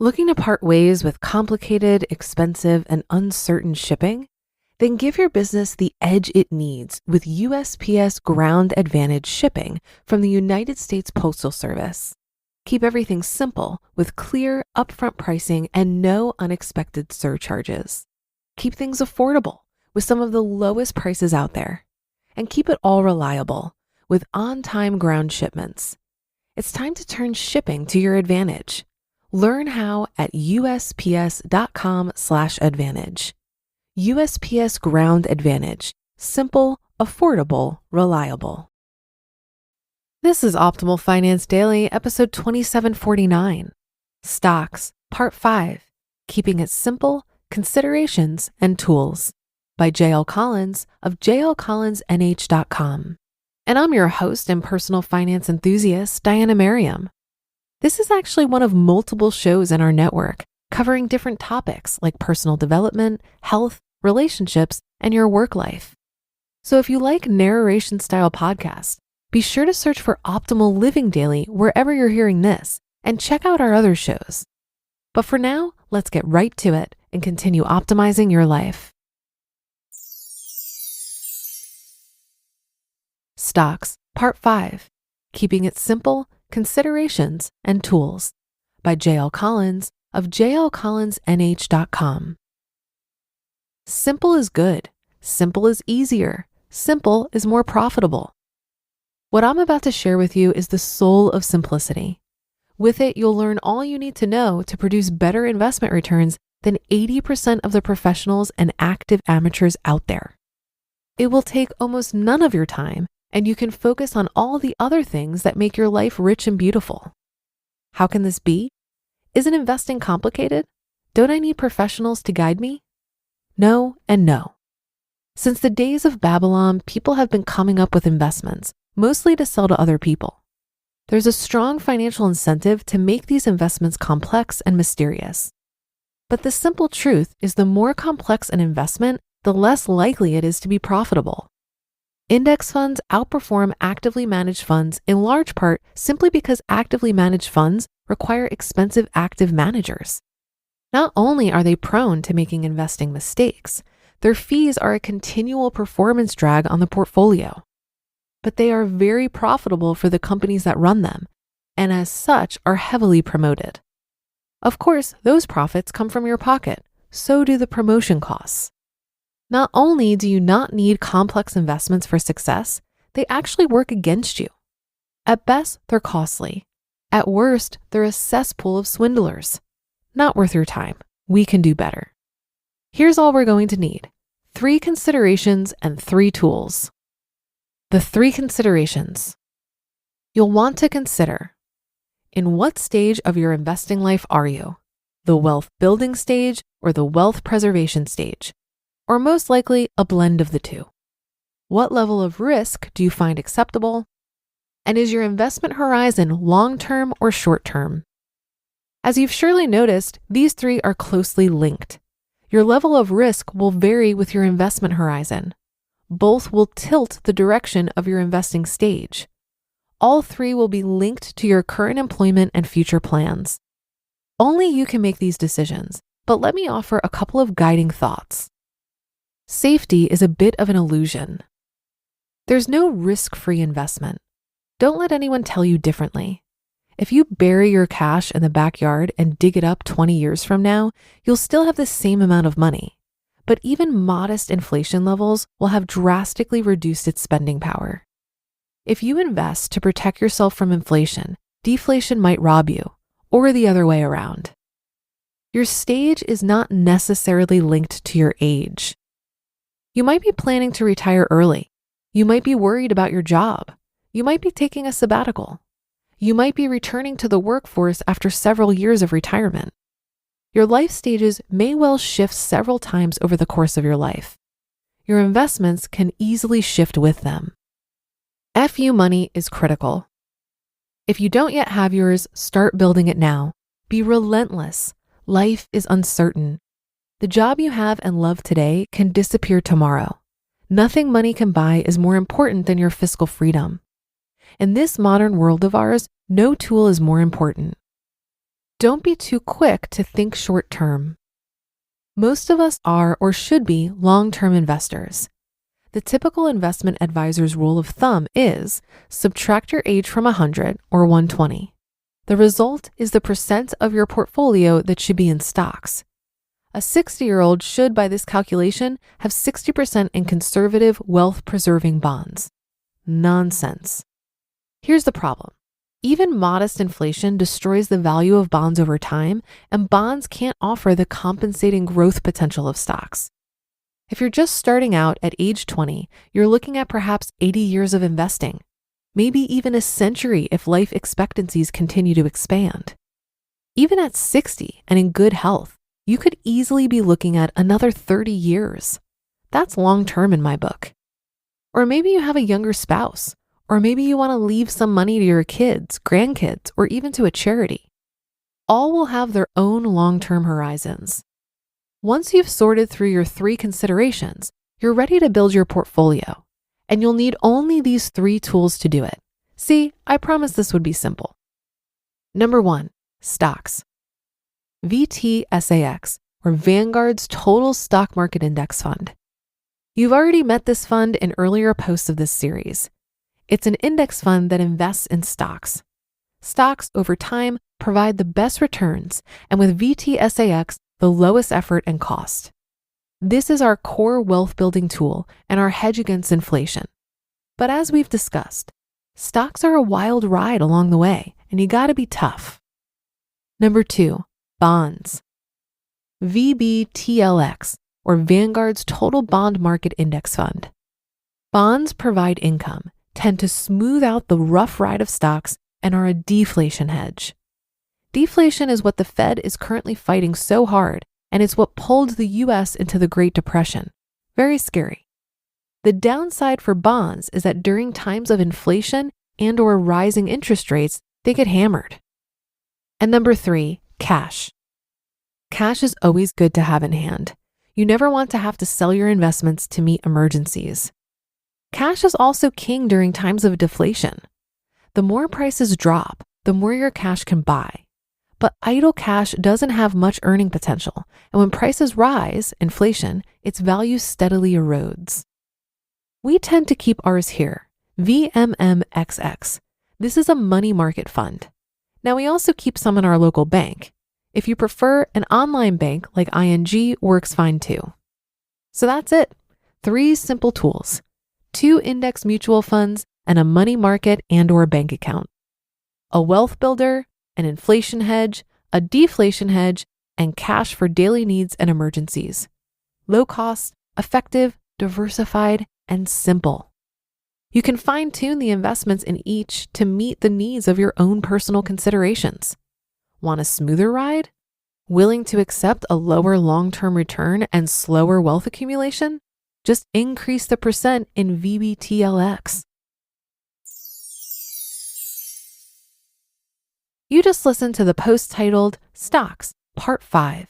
Looking to part ways with complicated, expensive, and uncertain shipping? Then give your business the edge it needs with USPS Ground Advantage shipping from the United States Postal Service. Keep everything simple with clear, upfront pricing and no unexpected surcharges. Keep things affordable with some of the lowest prices out there. And keep it all reliable with on-time ground shipments. It's time to turn shipping to your advantage. Learn how at USPS.com/advantage. USPS Ground Advantage. Simple, affordable, reliable. This is Optimal Finance Daily, episode 2749. Stocks, Part 5. Keeping it Simple, Considerations and Tools by J.L. Collins of jlcollinsnh.com. And I'm your host and personal finance enthusiast, Diana Merriam. This is actually one of multiple shows in our network covering different topics like personal development, health, relationships, and your work life. So if you like narration-style podcasts, be sure to search for Optimal Living Daily wherever you're hearing this and check out our other shows. But for now, let's get right to it and continue optimizing your life. Stocks, Part 5. Keeping it Simple, Considerations and Tools by J.L. Collins of jlcollinsnh.com. Simple is good. Simple is easier. Simple is more profitable. What I'm about to share with you is the soul of simplicity. With it, you'll learn all you need to know to produce better investment returns than 80% of the professionals and active amateurs out there. It will take almost none of your time, and you can focus on all the other things that make your life rich and beautiful. How can this be? Isn't investing complicated? Don't I need professionals to guide me? No and no. Since the days of Babylon, people have been coming up with investments, mostly to sell to other people. There's a strong financial incentive to make these investments complex and mysterious. But the simple truth is the more complex an investment, the less likely it is to be profitable. Index funds outperform actively managed funds in large part simply because actively managed funds require expensive active managers. Not only are they prone to making investing mistakes, their fees are a continual performance drag on the portfolio. But they are very profitable for the companies that run them, and as such are heavily promoted. Of course, those profits come from your pocket, so do the promotion costs. Not only do you not need complex investments for success, they actually work against you. At best, they're costly. At worst, they're a cesspool of swindlers. Not worth your time. We can do better. Here's all we're going to need: 3 considerations and 3 tools. The 3 considerations. You'll want to consider: in what stage of your investing life are you? The wealth building stage or the wealth preservation stage? Or most likely a blend of the two. What level of risk do you find acceptable? And is your investment horizon long-term or short-term? As you've surely noticed, these 3 are closely linked. Your level of risk will vary with your investment horizon. Both will tilt the direction of your investing stage. All 3 will be linked to your current employment and future plans. Only you can make these decisions, but let me offer a couple of guiding thoughts. Safety is a bit of an illusion. There's no risk-free investment. Don't let anyone tell you differently. If you bury your cash in the backyard and dig it up 20 years from now, you'll still have the same amount of money. But even modest inflation levels will have drastically reduced its spending power. If you invest to protect yourself from inflation, deflation might rob you, or the other way around. Your stage is not necessarily linked to your age. You might be planning to retire early. You might be worried about your job. You might be taking a sabbatical. You might be returning to the workforce after several years of retirement. Your life stages may well shift several times over the course of your life. Your investments can easily shift with them. FU money is critical. If you don't yet have yours, start building it now. Be relentless. Life is uncertain. The job you have and love today can disappear tomorrow. Nothing money can buy is more important than your fiscal freedom. In this modern world of ours, no tool is more important. Don't be too quick to think short term. Most of us are or should be long-term investors. The typical investment advisor's rule of thumb is subtract your age from 100 or 120. The result is the percent of your portfolio that should be in stocks. A 60-year-old should, by this calculation, have 60% in conservative, wealth-preserving bonds. Nonsense. Here's the problem. Even modest inflation destroys the value of bonds over time, and bonds can't offer the compensating growth potential of stocks. If you're just starting out at age 20, you're looking at perhaps 80 years of investing, maybe even a century if life expectancies continue to expand. Even at 60 and in good health, you could easily be looking at another 30 years. That's long-term in my book. Or maybe you have a younger spouse, or maybe you want to leave some money to your kids, grandkids, or even to a charity. All will have their own long-term horizons. Once you've sorted through your 3 considerations, you're ready to build your portfolio, and you'll need only these 3 tools to do it. See, I promised this would be simple. Number 1, stocks. VTSAX, or Vanguard's Total Stock Market Index Fund. You've already met this fund in earlier posts of this series. It's an index fund that invests in stocks. Stocks, over time, provide the best returns, and with VTSAX, the lowest effort and cost. This is our core wealth building tool and our hedge against inflation. But as we've discussed, stocks are a wild ride along the way, and you gotta be tough. Number 2, bonds. VBTLX, or Vanguard's Total Bond Market Index Fund. Bonds provide income, tend to smooth out the rough ride of stocks, and are a deflation hedge. Deflation is what the Fed is currently fighting so hard, and it's what pulled the US into the Great Depression. Very scary. The downside for bonds is that during times of inflation and/or rising interest rates, they get hammered. And number 3, cash. Cash is always good to have in hand. You never want to have to sell your investments to meet emergencies. Cash is also king during times of deflation. The more prices drop, the more your cash can buy. But idle cash doesn't have much earning potential, and when prices rise, inflation, its value steadily erodes. We tend to keep ours here, VMMXX. This is a money market fund. Now, we also keep some in our local bank. If you prefer, an online bank like ING works fine too. So that's it. 3 simple tools: 2 index mutual funds and a money market and/or bank account. A wealth builder, an inflation hedge, a deflation hedge, and cash for daily needs and emergencies. Low cost, effective, diversified, and simple. You can fine-tune the investments in each to meet the needs of your own personal considerations. Want a smoother ride? Willing to accept a lower long-term return and slower wealth accumulation? Just increase the percent in VBTLX. You just listened to the post titled Stocks, Part 5,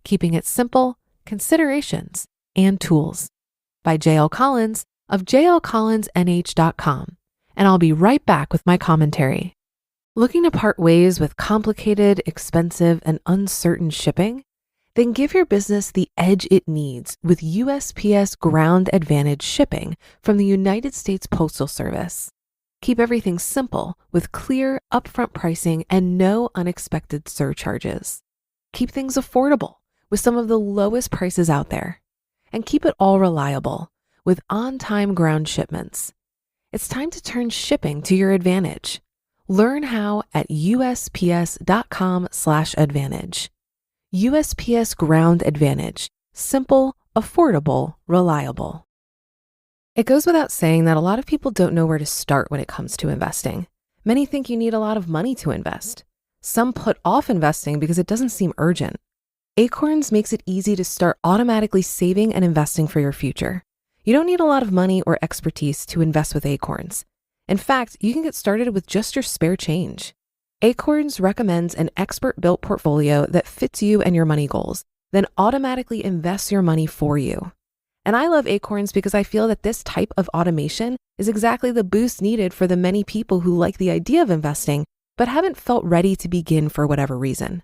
Keeping It Simple, Considerations, and Tools by J.L. Collins of jlcollinsnh.com, and I'll be right back with my commentary. Looking to part ways with complicated, expensive, and uncertain shipping? Then give your business the edge it needs with USPS Ground Advantage shipping from the United States Postal Service. Keep everything simple with clear, upfront pricing and no unexpected surcharges. Keep things affordable with some of the lowest prices out there. And keep it all reliable with on-time ground shipments. It's time to turn shipping to your advantage. Learn how at USPS.com/advantage. USPS Ground Advantage. Simple, affordable, reliable. It goes without saying that a lot of people don't know where to start when it comes to investing. Many think you need a lot of money to invest. Some put off investing because it doesn't seem urgent. Acorns makes it easy to start automatically saving and investing for your future. You don't need a lot of money or expertise to invest with Acorns. In fact, you can get started with just your spare change. Acorns recommends an expert-built portfolio that fits you and your money goals, then automatically invests your money for you. And I love Acorns because I feel that this type of automation is exactly the boost needed for the many people who like the idea of investing, but haven't felt ready to begin for whatever reason.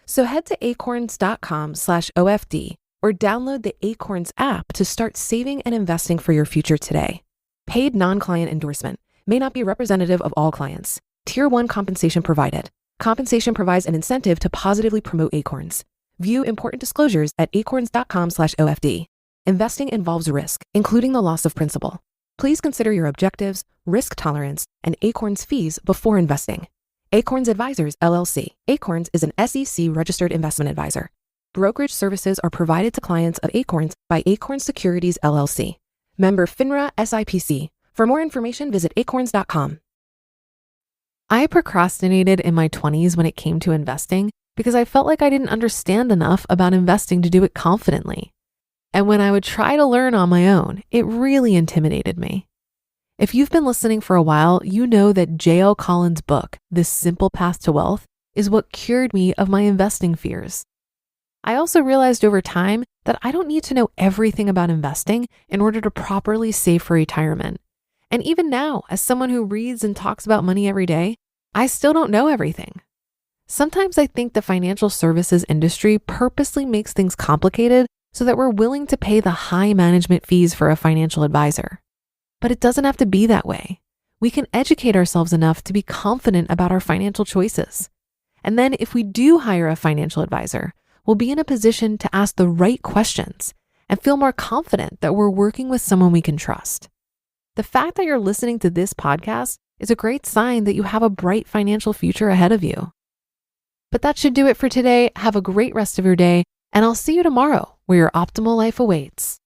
So head to acorns.com/OFD or download the Acorns app to start saving and investing for your future today. Paid non-client endorsement. May not be representative of all clients. Tier 1 compensation provided. Compensation provides an incentive to positively promote Acorns. View important disclosures at acorns.com/OFD. Investing involves risk, including the loss of principal. Please consider your objectives, risk tolerance, and Acorns fees before investing. Acorns Advisors, LLC. Acorns is an SEC registered investment advisor. Brokerage services are provided to clients of Acorns by Acorns Securities, LLC. Member FINRA SIPC. For more information, visit acorns.com. I procrastinated in my 20s when it came to investing because I felt like I didn't understand enough about investing to do it confidently. And when I would try to learn on my own, it really intimidated me. If you've been listening for a while, you know that J.L. Collins' book, This Simple Path to Wealth, is what cured me of my investing fears. I also realized over time that I don't need to know everything about investing in order to properly save for retirement. And even now, as someone who reads and talks about money every day, I still don't know everything. Sometimes I think the financial services industry purposely makes things complicated so that we're willing to pay the high management fees for a financial advisor. But it doesn't have to be that way. We can educate ourselves enough to be confident about our financial choices. And then if we do hire a financial advisor, we'll be in a position to ask the right questions and feel more confident that we're working with someone we can trust. The fact that you're listening to this podcast is a great sign that you have a bright financial future ahead of you. But that should do it for today. Have a great rest of your day, and I'll see you tomorrow where your optimal life awaits.